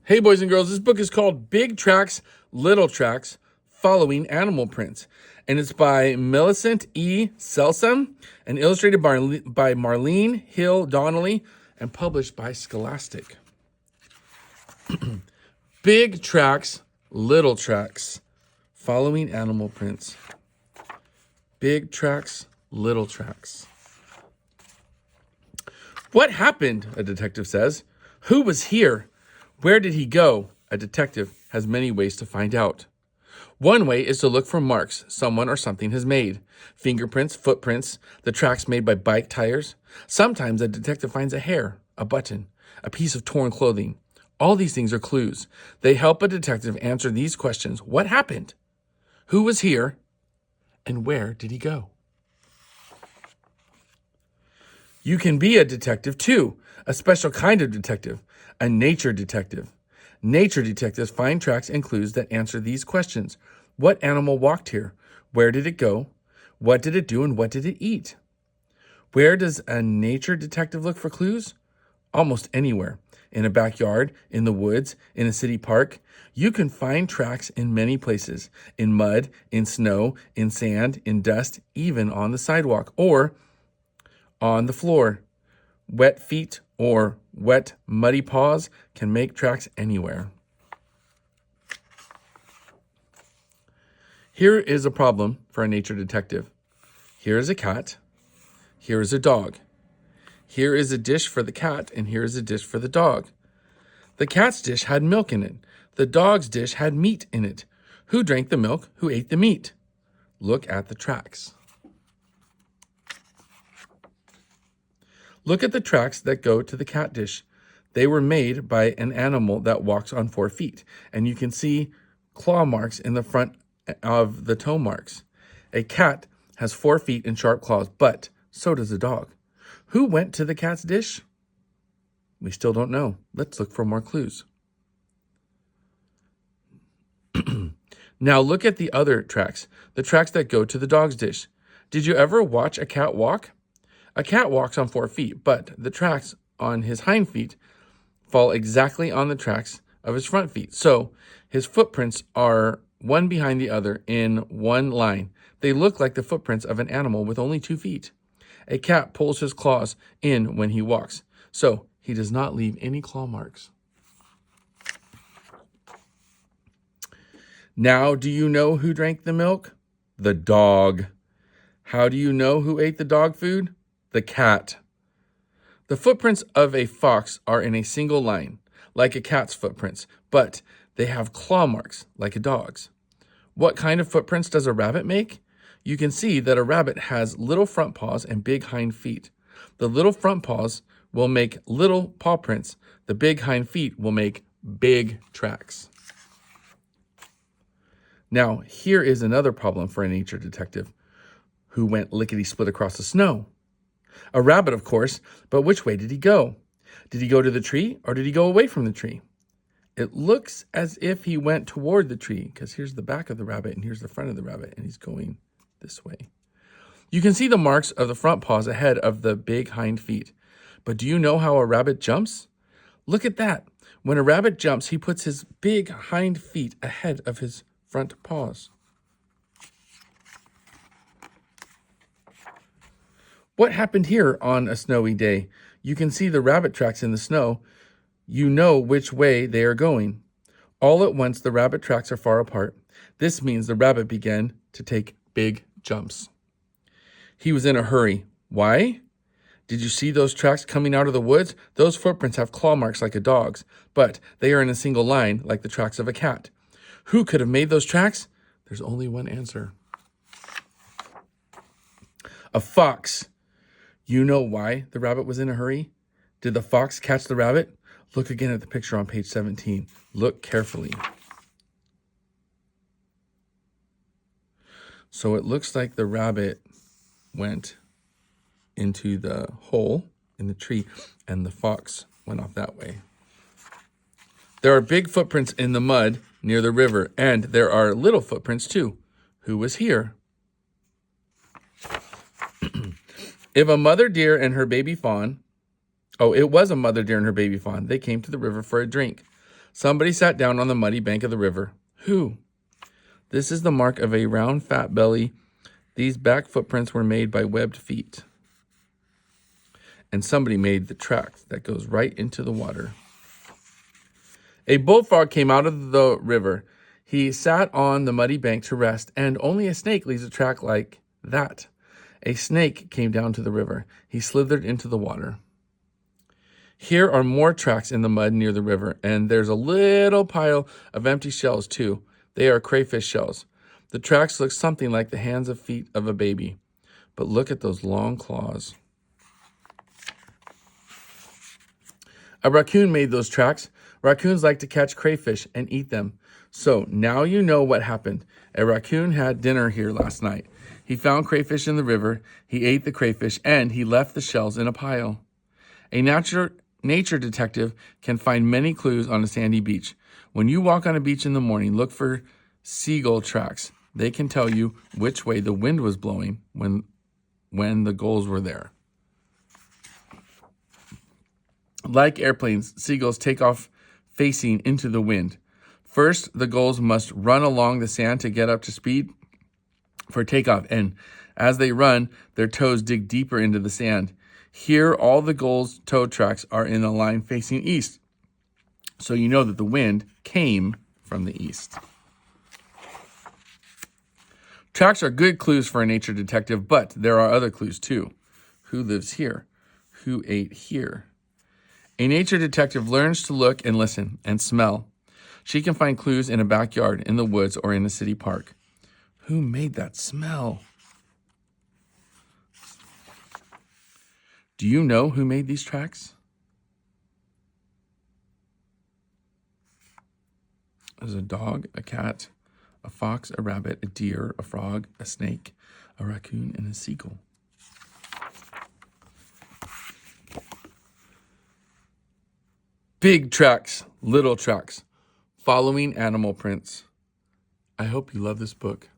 Hey, boys and girls, this book is called Big Tracks, Little Tracks, Following Animal Prints. And it's by Millicent E. Selsam and illustrated by Marlene Hill Donnelly and published by Scholastic. Big Tracks, Little Tracks, Following Animal Prints. Big Tracks, Little Tracks. What happened? A detective says. Who was here? Where did he go? A detective has many ways to find out. One way is to look for marks someone or something has made. Fingerprints, footprints, the tracks made by bike tires. Sometimes a detective finds a hair, a button, a piece of torn clothing. All these things are clues. They help a detective answer these questions. What happened? Who was here? And where did he go? You can be a detective too, a special kind of detective, a nature detective. Nature detectives find tracks and clues that answer these questions. What animal walked here? Where did it go? What did it do and what did it eat? Where does a nature detective look for clues? Almost anywhere. In a backyard, in the woods, in a city park. You can find tracks in many places. In mud, in snow, in sand, in dust, even on the sidewalk or on the floor. Wet feet or wet, muddy paws can make tracks anywhere. Here is a problem for a nature detective. Here is a cat. Here is a dog. Here is a dish for the cat, and here is a dish for the dog. The cat's dish had milk in it. The dog's dish had meat in it. Who drank the milk? Who ate the meat? Look at the tracks. Look at the tracks that go to the cat dish. They were made by an animal that walks on 4 feet, and you can see claw marks in the front of the toe marks. A cat has 4 feet and sharp claws, but so does a dog. Who went to the cat's dish? We still don't know. Let's look for more clues. Now look at the other tracks, the tracks that go to the dog's dish. Did you ever watch a cat walk? A cat walks on 4 feet, but the tracks on his hind feet fall exactly on the tracks of his front feet. So his footprints are one behind the other in one line. They look like the footprints of an animal with only 2 feet. A cat pulls his claws in when he walks, so he does not leave any claw marks. Now, do you know who drank the milk? The dog. How do you know who ate the dog food? The cat. The footprints of a fox are in a single line, like a cat's footprints, but they have claw marks, like a dog's. What kind of footprints does a rabbit make? You can see that a rabbit has little front paws and big hind feet. The little front paws will make little paw prints. The big hind feet will make big tracks. Now, here is another problem for a nature detective who went lickety-split across the snow. A rabbit, of course, but which way did he go? Did he go to the tree or did he go away from the tree? It looks as if he went toward the tree because here's the back of the rabbit and here's the front of the rabbit and he's going this way. You can see the marks of the front paws ahead of the big hind feet. But do you know how a rabbit jumps? Look at that. When a rabbit jumps, he puts his big hind feet ahead of his front paws. What happened here on a snowy day? You can see the rabbit tracks in the snow. You know which way they are going. All at once, the rabbit tracks are far apart. This means the rabbit began to take big jumps. He was in a hurry. Why? Did you see those tracks coming out of the woods? Those footprints have claw marks like a dog's, but they are in a single line like the tracks of a cat. Who could have made those tracks? There's only one answer. A fox. You know why the rabbit was in a hurry? Did the fox catch the rabbit? Look again at the picture on page 17. Look carefully. So it looks like the rabbit went into the hole in the tree and the fox went off that way. There are big footprints in the mud near the river, and there are little footprints too. Who was here? If a mother deer and her baby fawn, it was a mother deer and her baby fawn. They came to the river for a drink. Somebody sat down on the muddy bank of the river. Who? This is the mark of a round, fat belly. These back footprints were made by webbed feet. And somebody made the track that goes right into the water. A bullfrog came out of the river. He sat on the muddy bank to rest, and only a snake leaves a track like that. A snake came down to the river. He slithered into the water. Here are more tracks in the mud near the river, and there's a little pile of empty shells, too. They are crayfish shells. The tracks look something like the hands and feet of a baby. But look at those long claws. A raccoon made those tracks. Raccoons like to catch crayfish and eat them. So now you know what happened. A raccoon had dinner here last night. He found crayfish in the river. He ate the crayfish, and he left the shells in a pile. A nature detective can find many clues on a sandy beach. When you walk on a beach in the morning, look for seagull tracks. They can tell you which way the wind was blowing when the gulls were there. Like airplanes, seagulls take off facing into the wind. First, the gulls must run along the sand to get up to speed for takeoff, and as they run, their toes dig deeper into the sand. Here, all the gulls' toe tracks are in a line facing east, so you know that the wind came from the east. Tracks are good clues for a nature detective, but there are other clues too. Who lives here? Who ate here? A nature detective learns to look and listen and smell. She can find clues in a backyard, in the woods, or in a city park. Who made that smell? Do you know who made these tracks? There's a dog, a cat, a fox, a rabbit, a deer, a frog, a snake, a raccoon, and a seagull. Big tracks, little tracks, following animal prints. I hope you love this book.